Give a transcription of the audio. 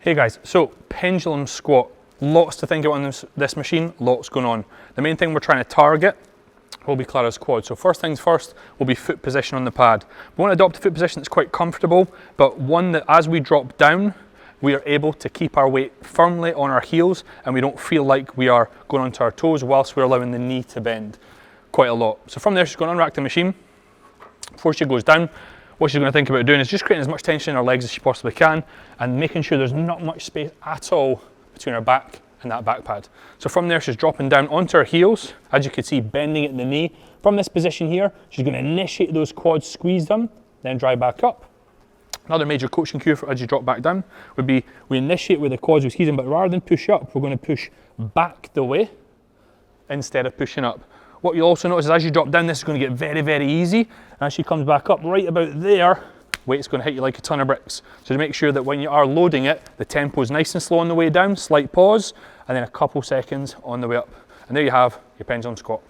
Hey guys, so pendulum squat. Lots to think about on this machine, lots going on. The main thing we're trying to target will be Clara's quad. So first things first will be foot position on the pad. We want to adopt a foot position that's quite comfortable, but one that as we drop down, we are able to keep our weight firmly on our heels and we don't feel like we are going onto our toes whilst we're allowing the knee to bend quite a lot. So from there, she's going to unrack the machine. Before she goes down, what she's going to think about doing is just creating as much tension in her legs as she possibly can and making sure there's not much space at all between her back and that back pad. So from there, she's dropping down onto her heels, as you can see, bending at the knee. From this position here, she's going to initiate those quads, squeeze them, then drive back up. Another major coaching cue for as you drop back down would be we initiate with the quads, we squeeze them, but rather than push up, we're going to push back the way instead of pushing up. What you'll also notice is as you drop down, this is going to get very, very easy. As she comes back up right about there, weight's going to hit you like a ton of bricks. So to make sure that when you are loading it, the tempo is nice and slow on the way down, slight pause, and then a couple seconds on the way up. And there you have your pendulum squat.